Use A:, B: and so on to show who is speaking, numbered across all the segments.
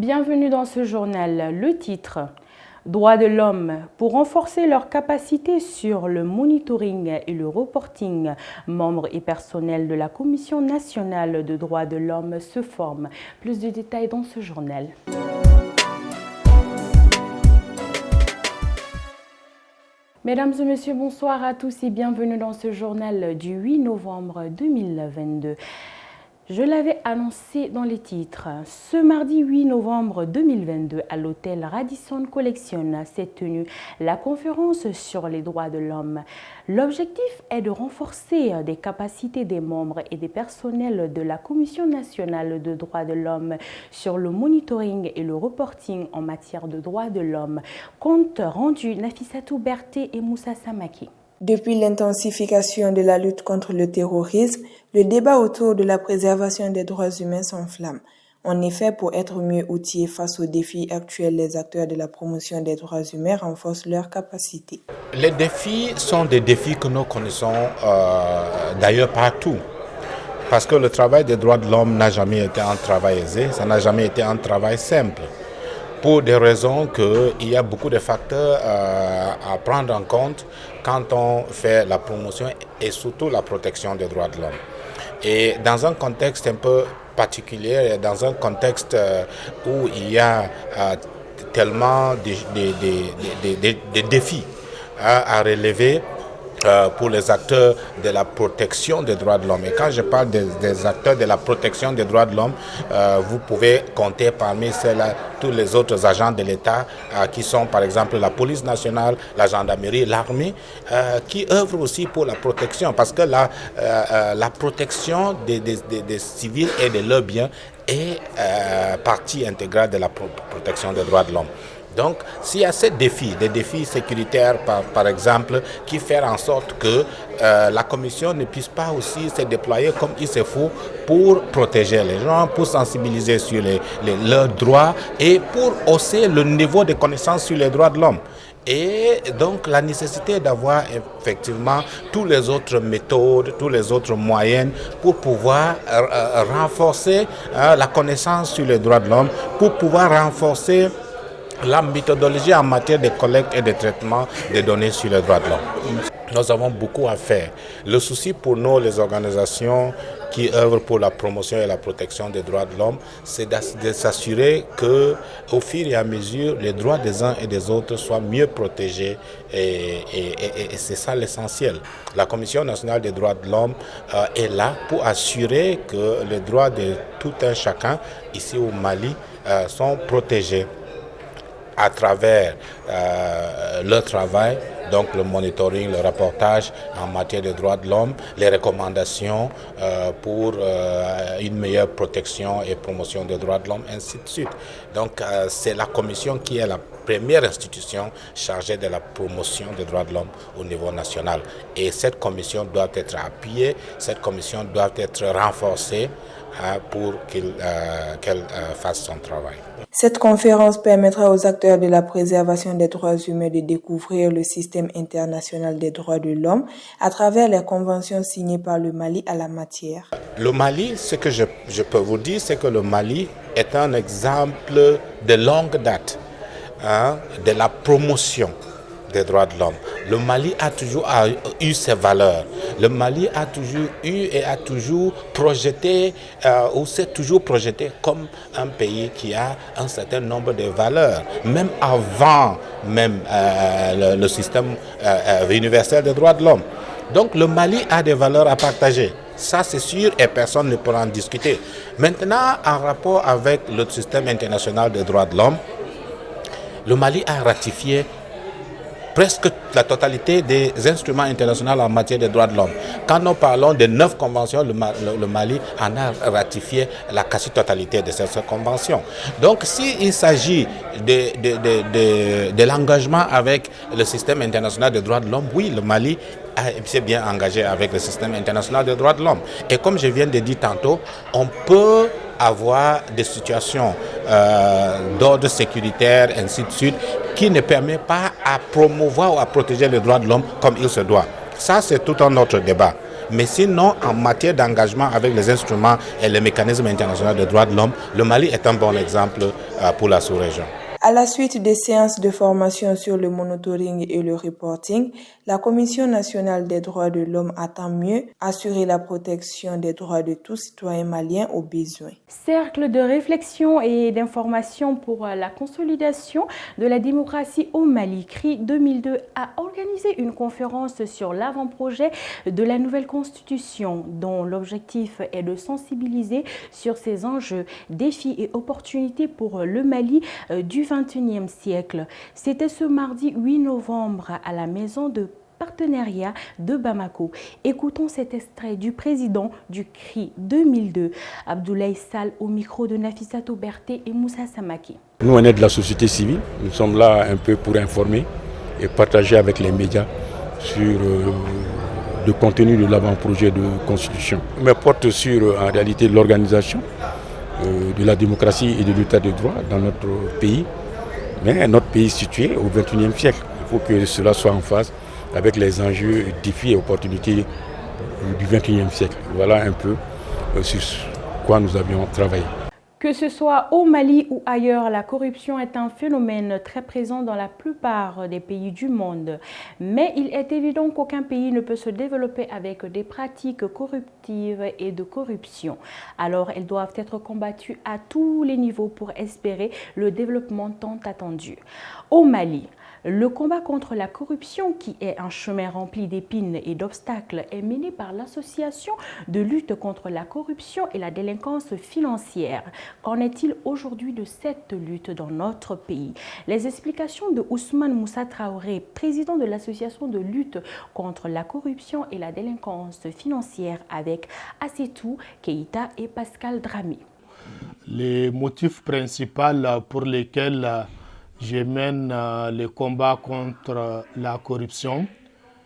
A: Bienvenue dans ce journal. Le titre Droits de l'homme. Pour renforcer leurs capacités sur le monitoring et le reporting, membres et personnels de la Commission nationale de droits de l'homme se forment. Plus de détails dans ce journal. Mesdames et messieurs, bonsoir à tous et bienvenue dans ce journal du 8 novembre 2022. Je l'avais annoncé dans les titres. Ce mardi 8 novembre 2022, à l'hôtel Radisson Collection s'est tenue la conférence sur les droits de l'homme. L'objectif est de renforcer des capacités des membres et des personnels de la Commission nationale de droits de l'homme sur le monitoring et le reporting en matière de droits de l'homme. Compte rendu Nafissatou Berté et Moussa Samaki.
B: Depuis l'intensification de la lutte contre le terrorisme, le débat autour de la préservation des droits humains s'enflamme. En effet, pour être mieux outillés face aux défis actuels, les acteurs de la promotion des droits humains renforcent leurs capacités.
C: Les défis sont des défis que nous connaissons d'ailleurs partout. Parce que le travail des droits de l'homme n'a jamais été un travail aisé, ça n'a jamais été un travail simple. Pour des raisons qu'il y a beaucoup de facteurs à prendre en compte quand on fait la promotion et surtout la protection des droits de l'homme. Et dans un contexte un peu particulier, dans un contexte où il y a tellement de défis à relever pour les acteurs de la protection des droits de l'homme. Et quand je parle des acteurs de la protection des droits de l'homme, vous pouvez compter parmi ceux-là tous les autres agents de l'État qui sont par exemple la police nationale, la gendarmerie, l'armée, qui œuvrent aussi pour la protection. Parce que la protection des civils et de leurs biens est partie intégrale de la protection des droits de l'homme. Donc, s'il y a ces défis, des défis sécuritaires par exemple, qui font en sorte que la Commission ne puisse pas aussi se déployer comme il se faut pour protéger les gens, pour sensibiliser sur leurs droits et pour hausser le niveau de connaissance sur les droits de l'homme. Et donc la nécessité d'avoir effectivement toutes les autres méthodes, tous les autres moyens pour pouvoir renforcer la connaissance sur les droits de l'homme, pour pouvoir renforcer la méthodologie en matière de collecte et de traitement des données sur les droits de l'homme. Nous avons beaucoup à faire. Le souci pour nous, les organisations qui œuvrent pour la promotion et la protection des droits de l'homme, c'est de s'assurer qu'au fur et à mesure, les droits des uns et des autres soient mieux protégés et c'est ça l'essentiel. La Commission nationale des droits de l'homme est là pour assurer que les droits de tout un chacun ici au Mali sont protégés à travers leur travail, donc le monitoring, le rapportage en matière de droits de l'homme, les recommandations pour une meilleure protection et promotion des droits de l'homme, ainsi de suite. Donc c'est la Commission qui est la première institution chargée de la promotion des droits de l'homme au niveau national. Et cette commission doit être appuyée, cette commission doit être renforcée pour qu'elle fasse son travail.
B: Cette conférence permettra aux acteurs de la préservation des droits humains de découvrir le système international des droits de l'homme à travers les conventions signées par le Mali à la matière.
C: Le Mali, ce que je peux vous dire, c'est que le Mali est un exemple de longue date de la promotion des droits de l'homme. Le Mali a toujours eu ses valeurs. Le Mali a toujours eu et a toujours projeté, ou s'est toujours projeté comme un pays qui a un certain nombre de valeurs, même avant le système universel des droits de l'homme. Donc le Mali a des valeurs à partager. Ça c'est sûr et personne ne pourra en discuter. Maintenant, en rapport avec le système international des droits de l'homme, le Mali a ratifié presque la totalité des instruments internationaux en matière de droits de l'homme. Quand nous parlons de 9 conventions, le Mali en a ratifié la quasi-totalité de ces conventions. Donc s'il s'agit de l'engagement avec le système international des droits de l'homme, oui, le Mali s'est bien engagé avec le système international des droits de l'homme. Et comme je viens de dire tantôt, on peut avoir des situations d'ordre sécuritaire, ainsi de suite, qui ne permet pas à promouvoir ou à protéger les droits de l'homme comme il se doit. Ça, c'est tout un autre débat. Mais sinon, en matière d'engagement avec les instruments et les mécanismes internationaux des droits de l'homme, le Mali est un bon exemple pour la sous-région.
B: À la suite des séances de formation sur le monitoring et le reporting, la Commission nationale des droits de l'homme attend mieux assurer la protection des droits de tous citoyens maliens aux besoins.
A: Cercle de réflexion et d'information pour la consolidation de la démocratie au Mali, CRI 2002, a organisé une conférence sur l'avant-projet de la nouvelle constitution, dont l'objectif est de sensibiliser sur ces enjeux, défis et opportunités pour le Mali du XXIe siècle. C'était ce mardi 8 novembre à la maison de partenariat de Bamako. Écoutons cet extrait du président du CRI 2002, Abdoulaye Sall, au micro de Nafissatou Berté et Moussa Samaki.
D: Nous, on est de la société civile. Nous sommes là un peu pour informer et partager avec les médias sur le contenu de l'avant-projet de constitution. Mais porte sur, en réalité, l'organisation de la démocratie et de l'état de droit dans notre pays. Mais notre pays situé au XXIe siècle. Il faut que cela soit en phase avec les enjeux, défis et opportunités du XXIe siècle. Voilà un peu sur quoi nous avions travaillé.
A: Que ce soit au Mali ou ailleurs, la corruption est un phénomène très présent dans la plupart des pays du monde. Mais il est évident qu'aucun pays ne peut se développer avec des pratiques corruptives et de corruption. Alors, elles doivent être combattues à tous les niveaux pour espérer le développement tant attendu. Au Mali, le combat contre la corruption, qui est un chemin rempli d'épines et d'obstacles, est mené par l'Association de lutte contre la corruption et la délinquance financière. Qu'en est-il aujourd'hui de cette lutte dans notre pays? Les explications de Ousmane Moussa Traoré, président de l'Association de lutte contre la corruption et la délinquance financière, avec Assetou Keïta et Pascal Dramé.
E: Les motifs principaux pour lesquels je mène le combat contre la corruption,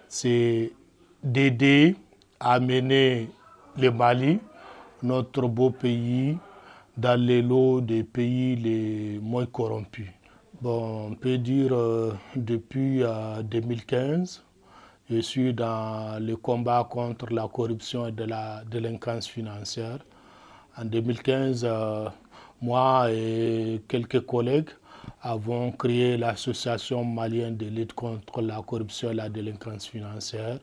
E: c'est d'aider à mener le Mali, notre beau pays, dans les lots des pays les moins corrompus. Bon, on peut dire depuis 2015, je suis dans le combat contre la corruption et de la délinquance financière. En 2015, moi et quelques collègues avons créé l'association malienne de lutte contre la corruption et la délinquance financière.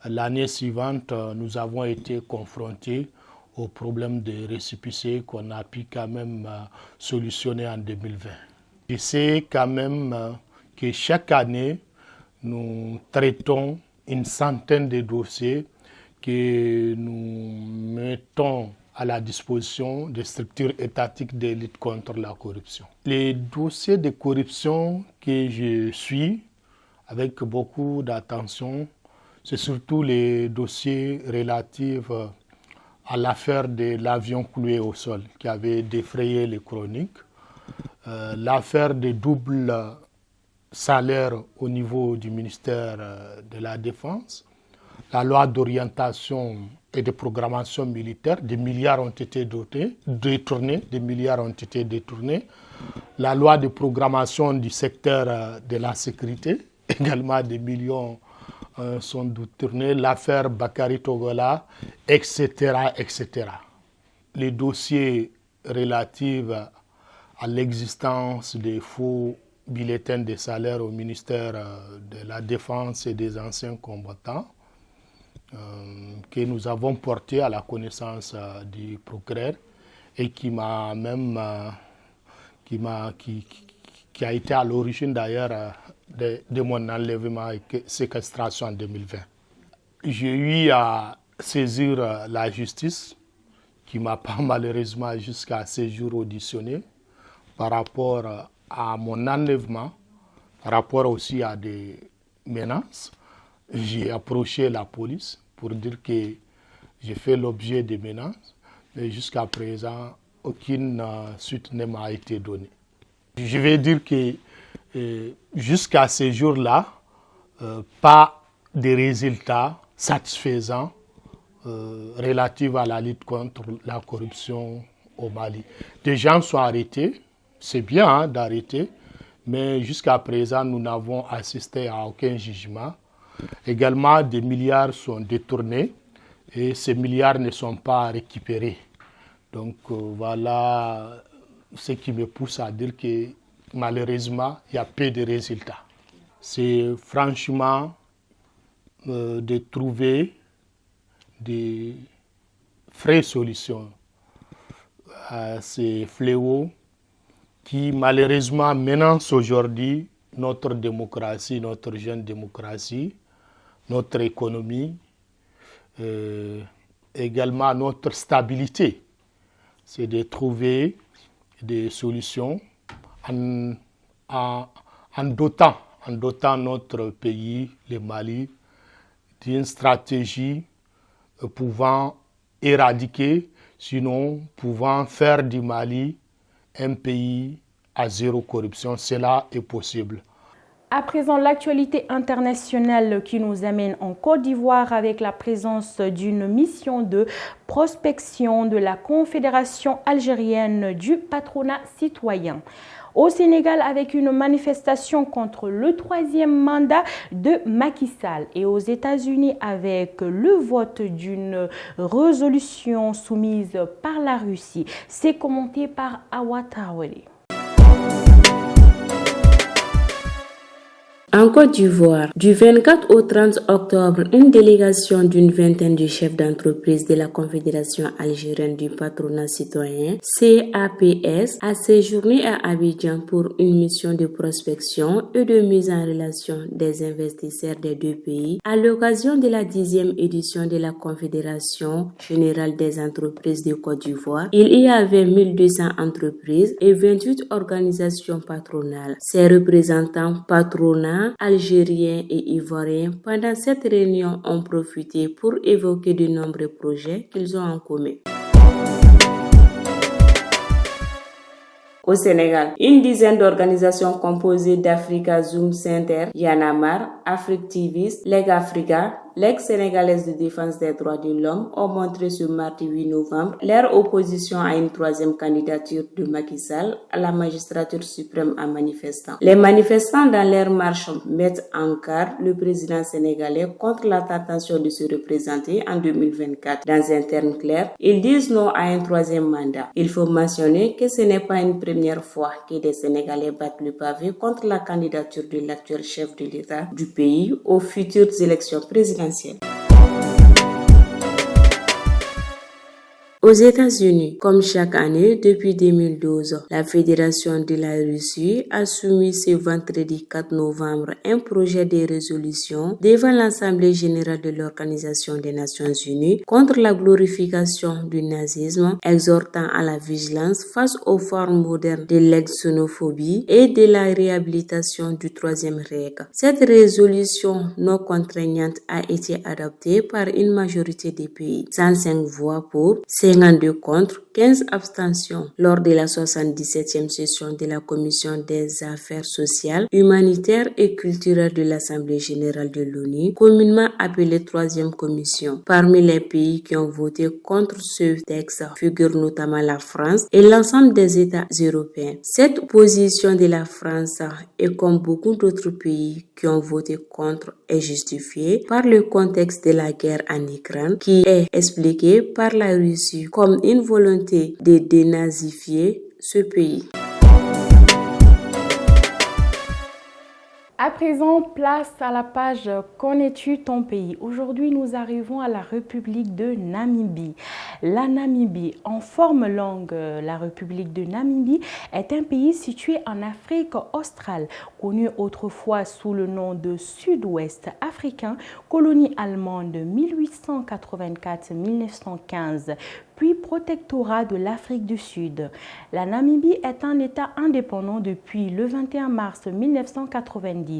E: L'année suivante, nous avons été confrontés au problème des récépissés qu'on a pu quand même solutionner en 2020. Je sais quand même que chaque année, nous traitons une centaine de dossiers que nous mettons à la disposition des structures étatiques de lutte contre la corruption. Les dossiers de corruption que je suis avec beaucoup d'attention, c'est surtout les dossiers relatifs à l'affaire de l'avion cloué au sol qui avait défrayé les chroniques, l'affaire des doubles salaires au niveau du ministère de la Défense, la loi d'orientation et de programmation militaire, des milliards ont été détournés, la loi de programmation du secteur de la sécurité, également des millions sont détournés, l'affaire Bakary Togola, etc., etc. Les dossiers relatifs à l'existence des faux bulletins de salaire au ministère de la Défense et des anciens combattants, que nous avons porté à la connaissance du procureur et qui a été à l'origine d'ailleurs de mon enlèvement et séquestration en 2020. J'ai eu à saisir la justice qui m'a pas malheureusement jusqu'à ce jour auditionné par rapport à mon enlèvement, par rapport aussi à des menaces. J'ai approché la police pour dire que j'ai fait l'objet de menaces, mais jusqu'à présent, aucune suite ne m'a été donnée. Je vais dire que jusqu'à ce jour-là, pas de résultats satisfaisants relatifs à la lutte contre la corruption au Mali. Des gens sont arrêtés, c'est bien d'arrêter, mais jusqu'à présent, nous n'avons assisté à aucun jugement. Également, des milliards sont détournés et ces milliards ne sont pas récupérés. Donc voilà ce qui me pousse à dire que malheureusement, il y a peu de résultats. C'est franchement de trouver des vraies solutions à ces fléaux qui malheureusement menacent aujourd'hui notre démocratie, notre jeune démocratie, notre économie, également notre stabilité. C'est de trouver des solutions en dotant notre pays, le Mali, d'une stratégie pouvant éradiquer, sinon pouvant faire du Mali un pays à zéro corruption. Cela est possible.
A: À présent, l'actualité internationale qui nous amène en Côte d'Ivoire avec la présence d'une mission de prospection de la Confédération algérienne du patronat citoyen. Au Sénégal, avec une manifestation contre le troisième mandat de Macky Sall, et aux États-Unis avec le vote d'une résolution soumise par la Russie. C'est commenté par Awa Traoré.
F: En Côte d'Ivoire, du 24 au 30 octobre, une délégation d'une vingtaine de chefs d'entreprise de la Confédération algérienne du patronat citoyen, CAPS, a séjourné à Abidjan pour une mission de prospection et de mise en relation des investisseurs des deux pays à l'occasion de la 10e édition de la Confédération générale des entreprises de Côte d'Ivoire. Il y avait 1200 entreprises et 28 organisations patronales. Ces représentants patronats algériens et ivoiriens, pendant cette réunion, ont profité pour évoquer de nombreux projets qu'ils ont en commun. Au Sénégal, une dizaine d'organisations composées d'Africa Zoom Center, Yanamar, Africtivis, Leg Africa, Ligue sénégalaise de défense des droits de l'homme ont montré ce mardi 8 novembre leur opposition à une troisième candidature de Macky Sall à la magistrature suprême en manifestant. Les manifestants dans leur marche mettent en garde le président sénégalais contre la tentation de se représenter en 2024. Dans un terme clair, ils disent non à un troisième mandat. Il faut mentionner que ce n'est pas une première fois que des Sénégalais battent le pavé contre la candidature de l'actuel chef de l'État du pays aux futures élections présidentielles. Aux États-Unis, comme chaque année depuis 2012, la Fédération de la Russie a soumis ce vendredi 4 novembre un projet de résolution devant l'Assemblée générale de l'Organisation des Nations Unies contre la glorification du nazisme, exhortant à la vigilance face aux formes modernes de l'exxénophobie et de la réhabilitation du Troisième Reich. Cette résolution non contraignante a été adoptée par une majorité des pays, 105 voix pour, 52 contre, 15 abstentions lors de la 77e session de la Commission des affaires sociales, humanitaires et culturelles de l'Assemblée générale de l'ONU, communément appelée 3e commission. Parmi les pays qui ont voté contre ce texte figurent notamment la France et l'ensemble des États européens. Cette position de la France est comme beaucoup d'autres pays qui ont voté contre est justifiée par le contexte de la guerre en Ukraine qui est expliqué par la Russie comme une volonté de dénazifier ce pays.
A: À présent, place à la page « Connais-tu ton pays ?» Aujourd'hui, nous arrivons à la République de Namibie. La Namibie, en forme longue, la République de Namibie est un pays situé en Afrique australe, connu autrefois sous le nom de Sud-Ouest africain, colonie allemande 1884-1915, puis protectorat de l'Afrique du Sud. La Namibie est un État indépendant depuis le 21 mars 1990.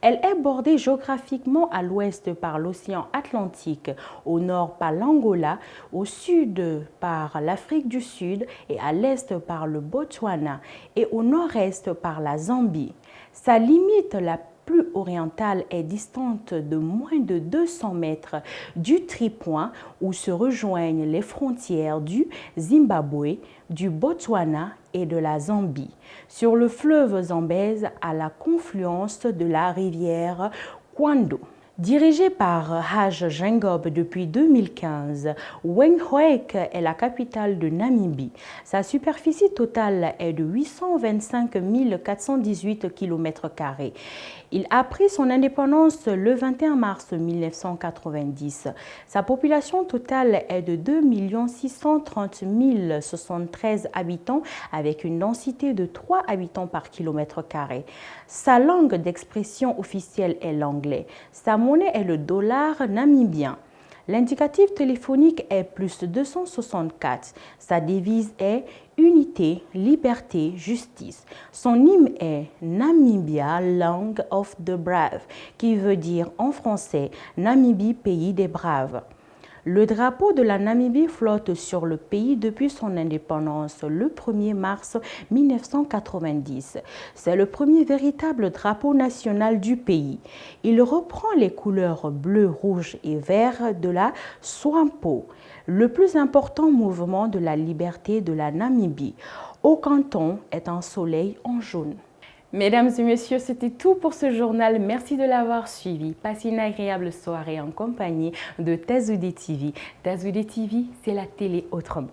A: Elle est bordée géographiquement à l'ouest par l'océan Atlantique, au nord par l'Angola, au sud par l'Afrique du Sud et à l'est par le Botswana et au nord-est par la Zambie. Sa limite la plus orientale est distante de moins de 200 mètres du tripoint où se rejoignent les frontières du Zimbabwe, du Botswana et de la Zambie, sur le fleuve Zambèze à la confluence de la rivière Kwando. Dirigée par Hage Geingob depuis 2015, Windhoek est la capitale de Namibie. Sa superficie totale est de 825 418 km². Il a pris son indépendance le 21 mars 1990. Sa population totale est de 2 630 073 habitants avec une densité de 3 habitants par km². Sa langue d'expression officielle est l'anglais. Sa monnaie est le dollar namibien. L'indicatif téléphonique est plus 264. Sa devise est unité, liberté, justice. Son hymne est Namibia, Land of the Brave, qui veut dire en français Namibie, pays des braves. Le drapeau de la Namibie flotte sur le pays depuis son indépendance le 1er mars 1990. C'est le premier véritable drapeau national du pays. Il reprend les couleurs bleu, rouge et vert de la SWAPO, le plus important mouvement de la liberté de la Namibie. Au canton est un soleil en jaune. Mesdames et messieurs, c'était tout pour ce journal. Merci de l'avoir suivi. Passez une agréable soirée en compagnie de Tazoudé TV. Tazoudé TV, c'est la télé autrement.